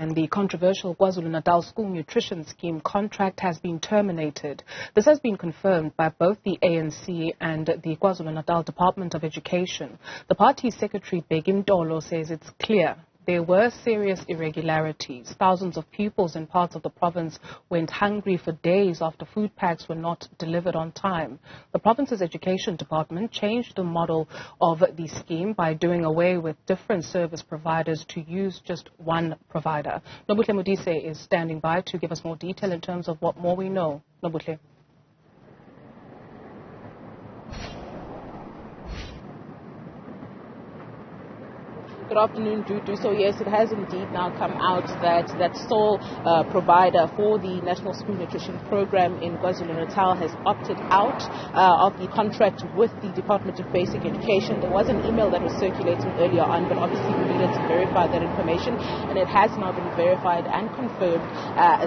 And the controversial KwaZulu-Natal school nutrition scheme contract has been terminated. This has been confirmed by both the ANC and the KwaZulu-Natal Department of Education. The party's Secretary Bheki Mtolo says it's clear there were serious irregularities. Thousands of pupils in parts of the province went hungry for days after food packs were not delivered on time. The province's education department changed the model of the scheme by doing away with different service providers to use just one provider. Nobuhle Modise is standing by to give us more detail in terms of what more we know. Nobuhle. Good afternoon, Dudu. So yes, it has indeed now come out that sole provider for the National School Nutrition Program in KwaZulu-Natal has opted out of the contract with the Department of Basic Education. There was an email that was circulating earlier on, but obviously we needed to verify that information, and it has now been verified and confirmed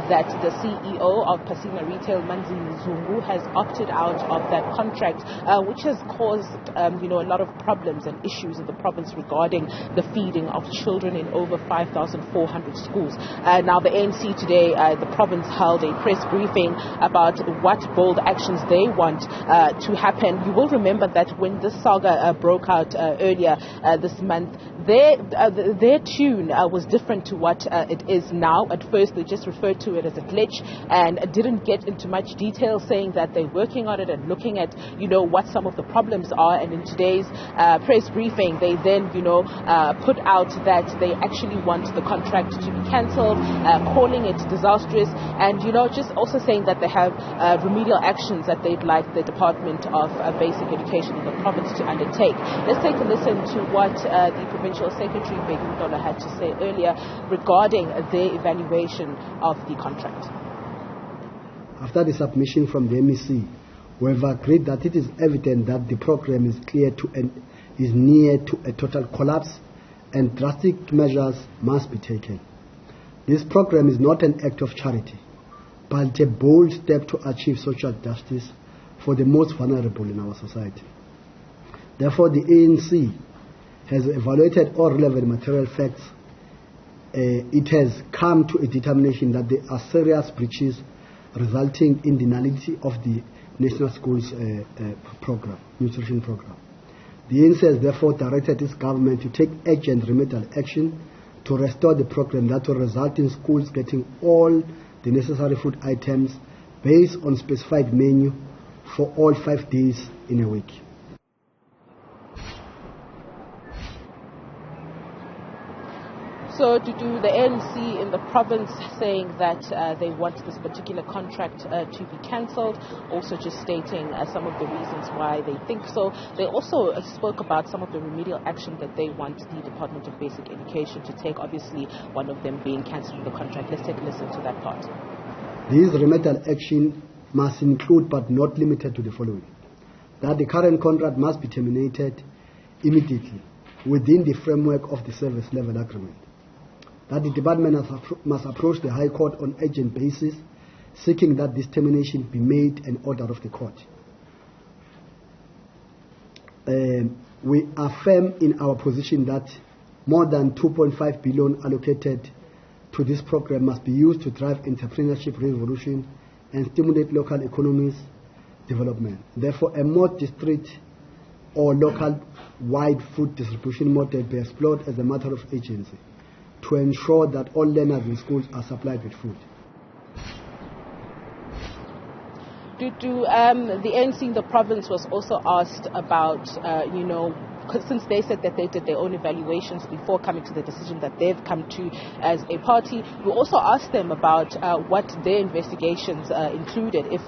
that the CEO of Pasina Retail, Newzroom, has opted out of that contract, which has caused a lot of problems and issues in the province regarding the feeding of children in over 5,400 schools. Now the ANC today, the province held a press briefing about what bold actions they want to happen. You will remember that when this saga broke out earlier this month, their tune was different to what it is now. At first they just referred to it as a glitch and didn't get into much detail, saying that they're working on it and looking at what some of the problems are. And in today's press briefing, they then put out that they actually want the contract to be cancelled, calling it disastrous, and just also saying that they have remedial actions that they'd like the Department of Basic Education in the province to undertake. Let's take a listen to what the Provincial Secretary Bheki Mtolo had to say earlier regarding their evaluation of the contract. After the submission from the MEC, we have agreed that it is evident that the program is near to a total collapse and drastic measures must be taken. This program is not an act of charity, but a bold step to achieve social justice for the most vulnerable in our society. Therefore, the ANC has evaluated all relevant material facts. It has come to a determination that there are serious breaches resulting in the nullity of the National Schools Nutrition Program. The ANC has therefore directed its government to take urgent remedial action to restore the program that will result in schools getting all the necessary food items based on specified menu for all 5 days in a week. So to do the ANC in the province saying that they want this particular contract to be cancelled, also just stating some of the reasons why they think so. They also spoke about some of the remedial action that they want the Department of Basic Education to take, obviously one of them being cancelling the contract. Let's take a listen to that part. These remedial action must include but not limited to the following: that the current contract must be terminated immediately within the framework of the service level agreement, that the department must approach the High Court on urgent basis, seeking that this termination be made an order of the court. We are firm in our position that more than 2.5 billion allocated to this program must be used to drive entrepreneurship revolution and stimulate local economies development. Therefore, a more district or local-wide food distribution model be explored as a matter of urgency to ensure that all learners in schools are supplied with food. The ANC in the province was also asked about, since they said that they did their own evaluations before coming to the decision that they've come to as a party, we also asked them about what their investigations included. If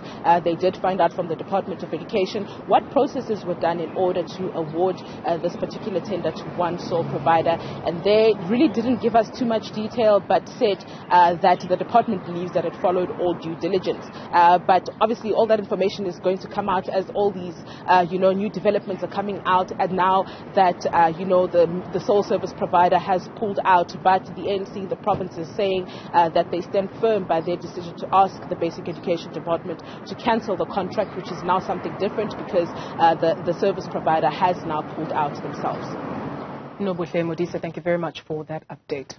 they did find out from the Department of Education what processes were done in order to award this particular tender to one sole provider, and they really didn't give us too much detail, but said that the department believes that it followed all due diligence. But obviously all that information is going to come out as all these new developments are coming out, and now that the sole service provider has pulled out, but the ANC, the province, is saying that they stand firm by their decision to ask the Basic Education Department to cancel the contract, which is now something different because the service provider has now pulled out themselves. Nobuhle Modise, thank you very much for that update.